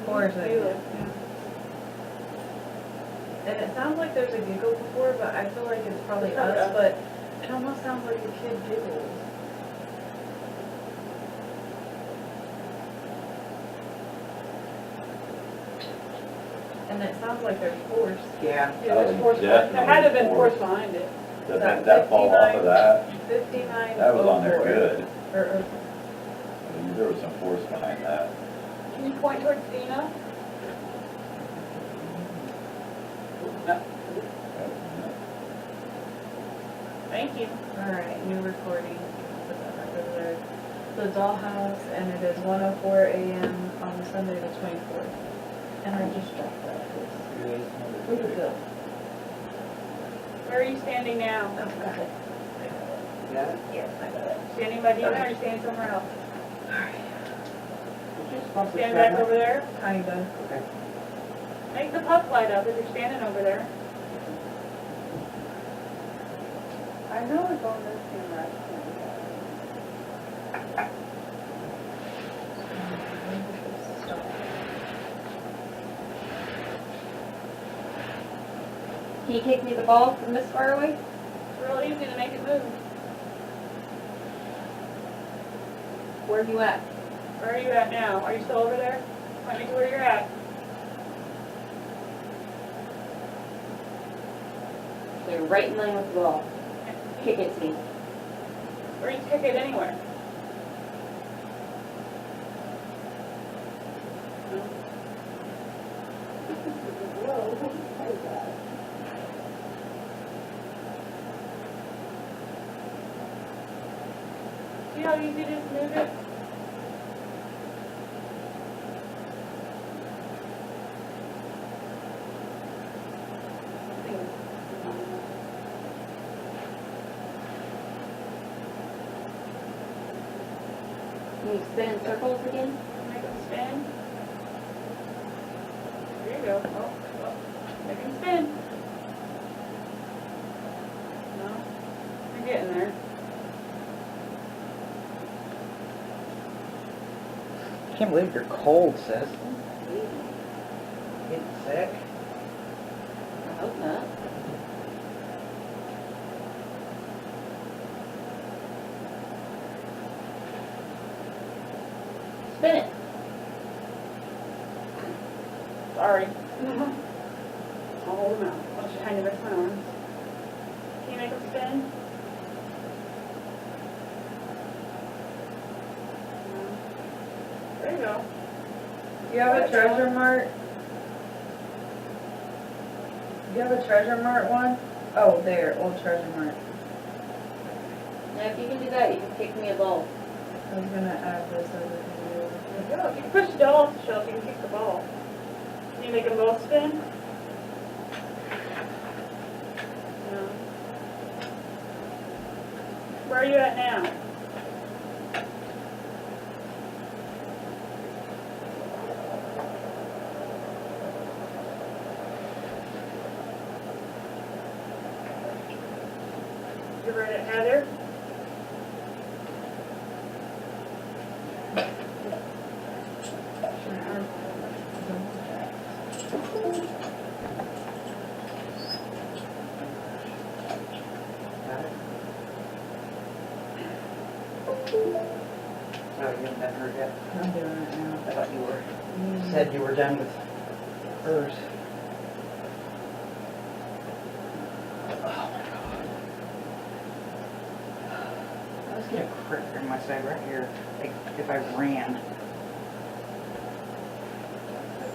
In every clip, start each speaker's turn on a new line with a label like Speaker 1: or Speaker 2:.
Speaker 1: course I
Speaker 2: feel
Speaker 1: do.
Speaker 2: it, yeah.
Speaker 1: And it sounds like there's a giggle before, but I feel like it's probably
Speaker 2: It's probably
Speaker 1: us,
Speaker 2: us.
Speaker 1: but it almost sounds like a kid giggles. And it sounds like there's force.
Speaker 3: Yeah.
Speaker 2: Yeah, there's
Speaker 4: Oh,
Speaker 2: force,
Speaker 4: definitely
Speaker 2: there had to have been
Speaker 4: force.
Speaker 2: force behind it.
Speaker 4: Does that fall off of that?
Speaker 1: 59.
Speaker 4: That was on there good.
Speaker 1: Or,
Speaker 4: There was some force behind that.
Speaker 2: Can you point towards Dina? Thank you.
Speaker 1: alright, new recording. Put that back over there. The Dollhouse, and it is 1:04 a.m. on Sunday the 24th. And I just dropped that. Where'd it go?
Speaker 2: Where are you standing now?
Speaker 1: Oh, got it.
Speaker 3: Got it?
Speaker 1: Yes, I got it.
Speaker 2: Standing by Dina or are you standing somewhere else?
Speaker 3: Just bump the
Speaker 2: Stand back
Speaker 3: camera.
Speaker 2: over there.
Speaker 1: Kinda.
Speaker 3: Okay.
Speaker 2: Make the puck light up if you're standing over there. I know it's on this camera.
Speaker 5: Can you kick me the ball from this far away?
Speaker 2: It's real easy to make it move.
Speaker 5: Where are you at?
Speaker 2: Where are you at now? Are you still over there? Point me to where you're at.
Speaker 5: So you're right in line with the ball. Kick it to me.
Speaker 2: Or you can kick it anywhere. See how easy it is to move it?
Speaker 5: Can you spin in circles again?
Speaker 2: Make them spin. There you go. Oh, oh. Make them spin. No, you're getting there.
Speaker 3: I can't believe you're cold, sis. Getting sick?
Speaker 5: I hope not. Spin it.
Speaker 2: Sorry. I'll hold them out. I'll just kind of lift my arms. Can you make them spin? No. There you go.
Speaker 1: Do you have a treasure mart? Do you have a treasure mart one? Oh, there, old treasure mart.
Speaker 5: Now if you can do that, you can kick me a ball.
Speaker 1: I was gonna add this over to
Speaker 2: There you go. If you can push the doll off the shelf, you can kick the ball. Can you make them both spin? No. Where are you at now? You're right at Heather?
Speaker 3: Got it? No, you haven't done hers yet.
Speaker 1: I'm doing it now.
Speaker 3: I thought you were, said you were done with hers. Oh my god. I was getting a crick in my side right here, like if I ran.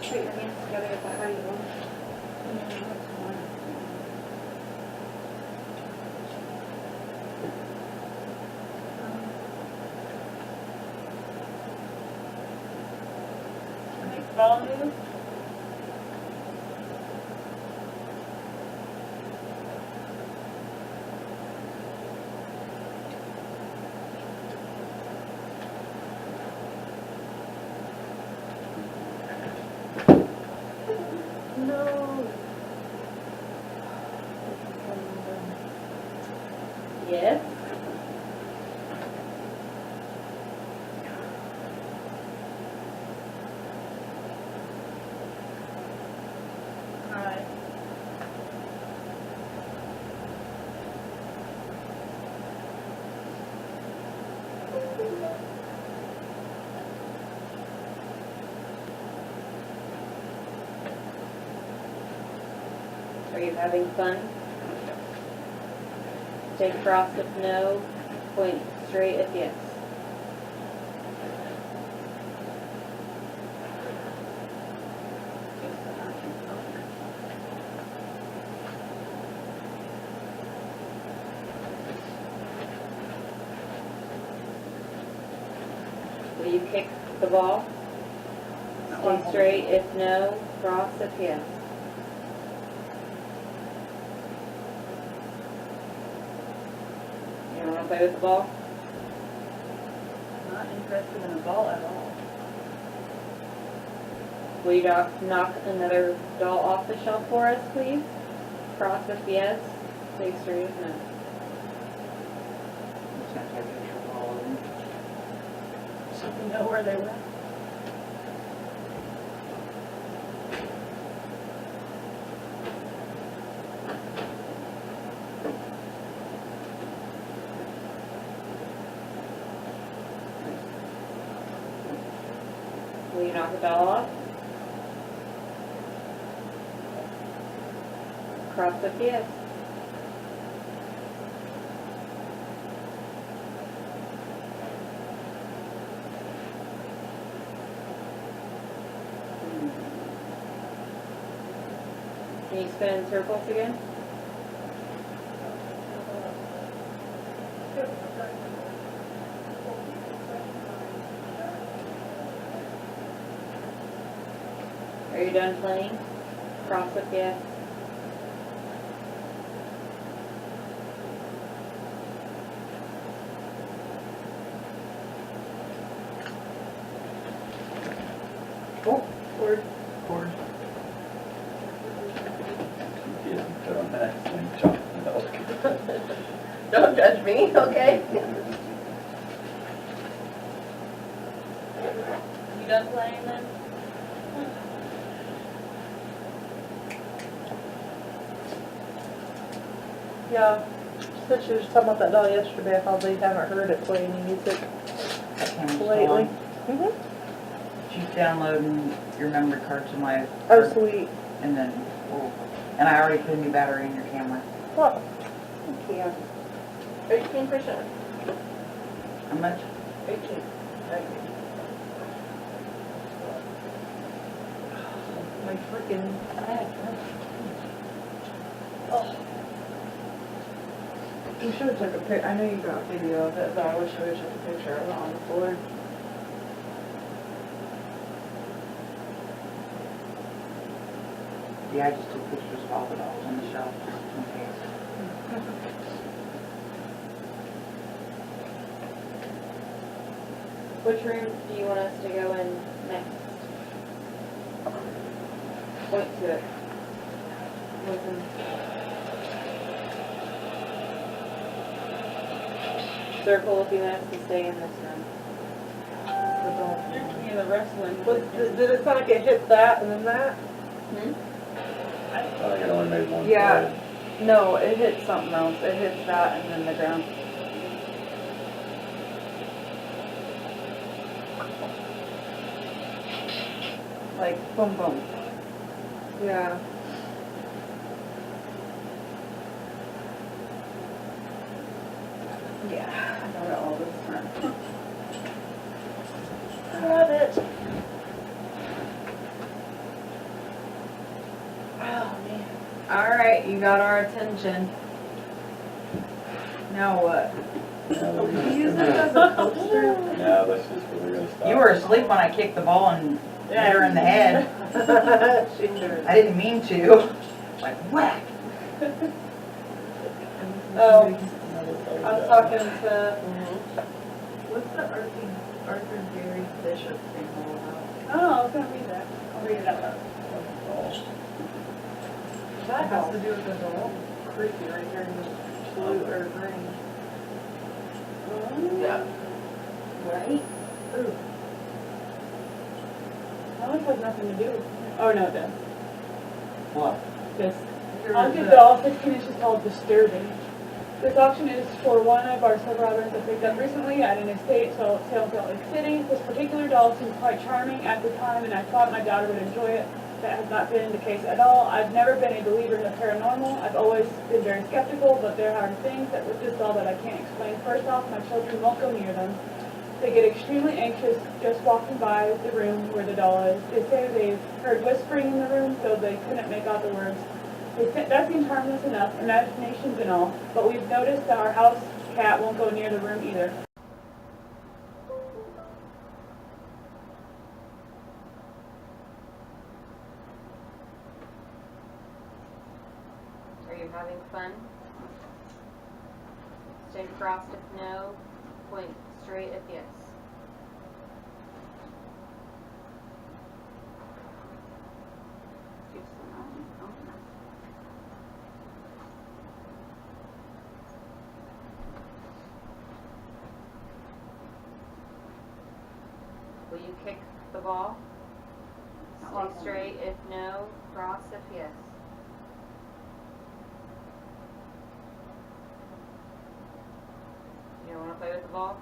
Speaker 5: Put your hands together if that how you want.
Speaker 2: Make the ball move.
Speaker 1: No.
Speaker 5: Yes.
Speaker 6: Are you having fun? Stay crossed if no, point straight if yes. Will you kick the ball? Stay straight if no, cross if yes. You don't want to play with the ball?
Speaker 1: Not interested in a ball at all.
Speaker 6: Will you knock another doll off the shelf for us, please? Cross if yes, stay straight if no.
Speaker 3: Just gonna take a picture of all of them.
Speaker 2: So we know where they were.
Speaker 6: Will you knock a doll off? Cross if yes. Can you spin in circles again? Are you done playing? Cross if yes.
Speaker 3: Oh,
Speaker 2: Or
Speaker 3: cord.
Speaker 4: He doesn't put on that thing, chocolate milk.
Speaker 1: Don't judge me, okay?
Speaker 6: You done playing then?
Speaker 1: Yeah, said she was talking about that doll yesterday. I probably haven't heard it play any music
Speaker 3: That camera's still
Speaker 1: lately.
Speaker 3: on. She's downloading your memory card to my,
Speaker 1: Oh, sweet.
Speaker 3: and then, oh, and I already put a new battery in your camera.
Speaker 1: Oh, thank you.
Speaker 2: 18%.
Speaker 3: How much?
Speaker 2: 18.
Speaker 1: My freaking.
Speaker 2: Oh.
Speaker 1: You should have took a pic. I know you got video of it, but I wish I would have took a picture of it on the floor.
Speaker 3: Yeah, I just took pictures of all the dolls on the shelf, just in case.
Speaker 6: Which room do you want us to go in next? Point to it. Listen. Circle if you want us to stay in this room.
Speaker 2: You're in the wrestling.
Speaker 1: Did it sound like it hit that and then that?
Speaker 4: I think it only made one
Speaker 1: Yeah.
Speaker 4: play.
Speaker 1: No, it hit something else. It hits that and then the ground. Like boom boom. Yeah. Yeah, I got it all this time. Love it. Oh man. Alright, you got our attention. Now what?
Speaker 4: No,
Speaker 1: Can you use this as a poster?
Speaker 4: no, that's just where we're gonna stop.
Speaker 3: You were asleep when I kicked the ball and hit her in the head.
Speaker 1: She sure.
Speaker 3: I didn't mean to. Like whack.
Speaker 1: Oh, I was talking to, what's the Arthur Gary Bishop thing all about?
Speaker 2: Oh, I was going to read that. I'll read it out loud.
Speaker 1: That has to do with the doll. Creepy right here in the blue or green. Yeah.
Speaker 6: Right?
Speaker 1: Ooh.
Speaker 2: That one has nothing to do with it. Oh, no, it does.
Speaker 3: What?
Speaker 2: This.
Speaker 1: Here's
Speaker 2: Haunted
Speaker 1: the-
Speaker 2: doll, 16 inches tall, disturbing. This auction is for one of our sub-robbers that picked up recently at an estate sale in Salt Lake City. This particular doll seemed quite charming at the time, and I thought my daughter would enjoy it. that has not been the case at all. I've never been a believer in the paranormal. I've always been very skeptical, but there are things that with this doll that I can't explain. First off, my children won't go near them. They get extremely anxious just walking by the room where the doll is. They say they've heard whispering in the room, so they couldn't make out the words. That seems harmless enough, imaginations and all, but we've noticed that our house cat won't go near the room either.
Speaker 6: Are you having fun? Stay crossed if no, point straight if yes. Will you kick the ball? Stay straight if no, cross if yes. You don't want to play with the ball?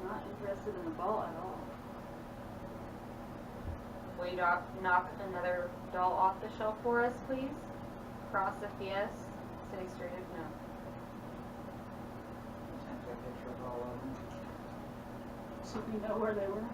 Speaker 5: Not interested in the ball at all.
Speaker 6: Will you knock another doll off the shelf for us, please? Cross if yes, stay straight if no.
Speaker 3: Sent you a picture of all of them.
Speaker 2: So we know where they were.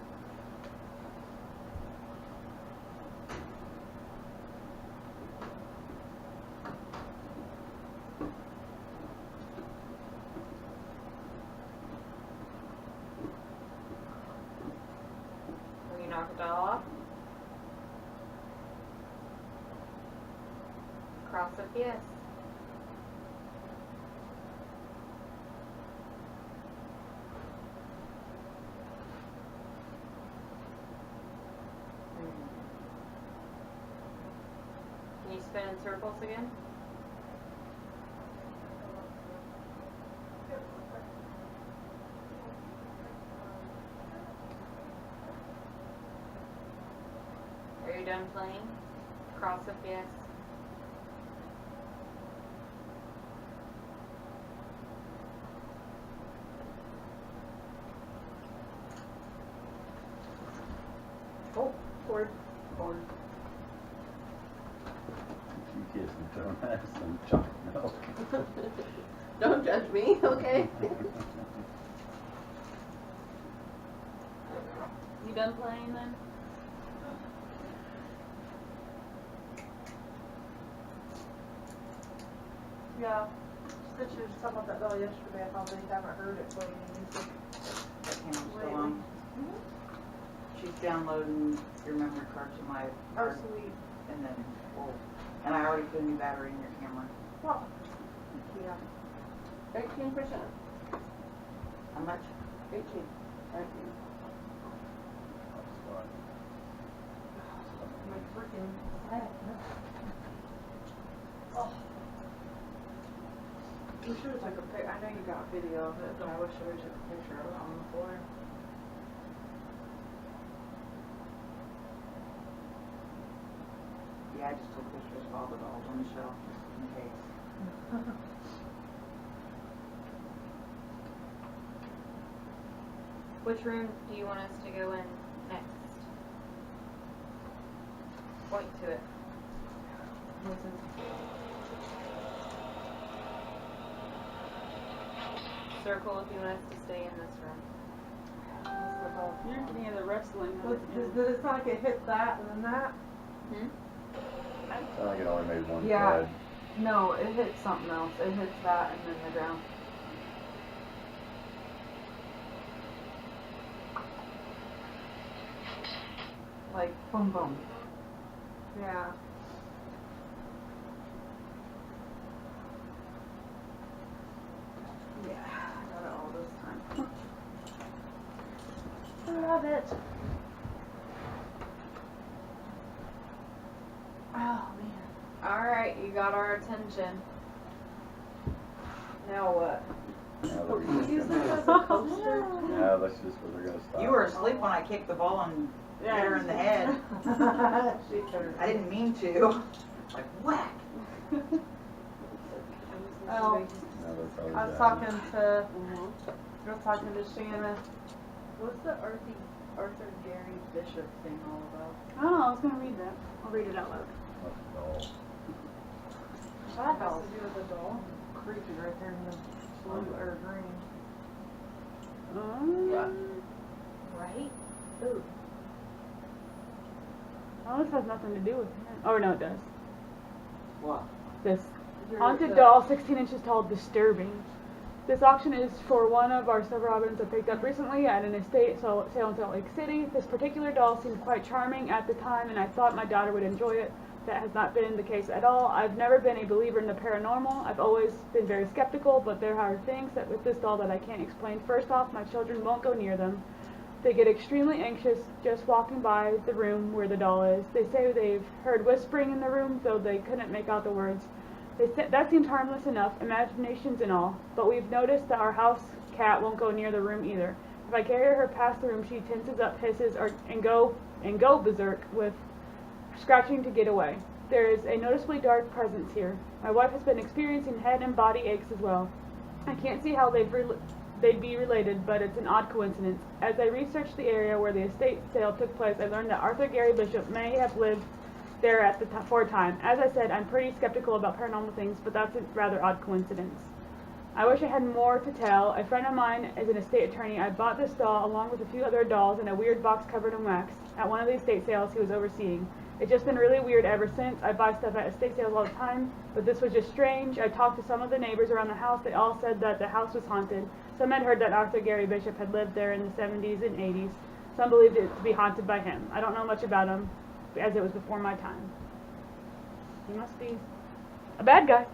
Speaker 6: Will you knock a doll off? Cross if yes. Can you spin in circles again? Are you done playing? Cross if yes.
Speaker 2: Oh, cord.
Speaker 6: Cord.
Speaker 4: You kids don't have some chocolate milk.
Speaker 5: Don't judge me, okay?
Speaker 6: You done playing then?
Speaker 1: Yeah, Stitch was talking about that doll yesterday, I probably haven't heard it playing music.
Speaker 3: That camera's still on. She's downloading your memory card to my
Speaker 1: Oh,
Speaker 3: card,
Speaker 1: sweet.
Speaker 3: and then and I already put a new battery in your camera.
Speaker 1: Well, yeah.
Speaker 5: 18%.
Speaker 3: How much?
Speaker 5: 18. Thank you.
Speaker 1: My freaking head. Oh. We should have took a pic. I know you got a video of it, but I wish I would have took a picture of it on the floor.
Speaker 3: Yeah, I just took pictures of all the dolls on the shelf, just in case.
Speaker 6: Which room do you want us to go in next? Point to it. Circle if you want us to stay in this room.
Speaker 2: You didn't any of the wrestling.
Speaker 1: Did it sound like it hit that and then that?
Speaker 6: Hmm?
Speaker 4: Sound like it only made one
Speaker 1: Yeah.
Speaker 4: thread.
Speaker 1: No, it hits something else. It hits that and then the ground. Like boom boom. Yeah. Yeah, I got it all this time. I love it. Oh man.
Speaker 6: Alright, you got our attention.
Speaker 1: Now what?
Speaker 4: Now they're
Speaker 1: We use
Speaker 4: gonna-
Speaker 1: that as a coaster.
Speaker 4: Yeah, that's just where they're gonna stop.
Speaker 3: You were asleep when I kicked the ball and hit her in the head.
Speaker 1: She turned.
Speaker 3: I didn't mean to. Like whack.
Speaker 1: Oh,
Speaker 4: Now they're probably
Speaker 1: I was
Speaker 4: down.
Speaker 1: talking to Shanna.
Speaker 2: What's the earthy
Speaker 3: Arthur Gary Bishop thing all about?
Speaker 2: I don't know, I was gonna read that. I'll read it out loud.
Speaker 3: That has to do with the doll. Creepy right there in the blue or green.
Speaker 5: Right? Ooh.
Speaker 2: Oh, this has nothing to do with it. Oh, no, it does.
Speaker 3: What?
Speaker 2: This haunted doll, 16 inches tall, disturbing. This auction is for one of our silver robins I picked up recently at an estate sale in Salt Lake City. This particular doll seemed quite charming at the time, and I thought my daughter would enjoy it. That has not been the case at all. I've never been a believer in the paranormal. I've always been very skeptical, but there are things that with this doll that I can't explain. First off, my children won't go near them. They get extremely anxious just walking by the room where the doll is. They say they've heard whispering in the room, though they couldn't make out the words. That seems harmless enough, imaginations and all, but we've noticed that our house cat won't go near the room either. If I carry her past the room, she tenses up, hisses, and go berserk with scratching to get away. There is a noticeably dark presence here. My wife has been experiencing head and body aches as well. I can't see how they'd be related, but it's an odd coincidence. As I researched the area where the estate sale took place, I learned that Arthur Gary Bishop may have lived there at the for a time. As I said, I'm pretty skeptical about paranormal things, but that's a rather odd coincidence. I wish I had more to tell. A friend of mine is an estate attorney. I bought this doll along with a few other dolls in a weird box covered in wax at one of the estate sales he was overseeing. It's just been really weird ever since. I buy stuff at estate sales all the time, but this was just strange. I talked to some of the neighbors around the house. They all said that the house was haunted. Some had heard that Arthur Gary Bishop had lived there in the 70s and 80s. Some believed it to be haunted by him. I don't know much about him, as it was before my time. He must be a bad guy.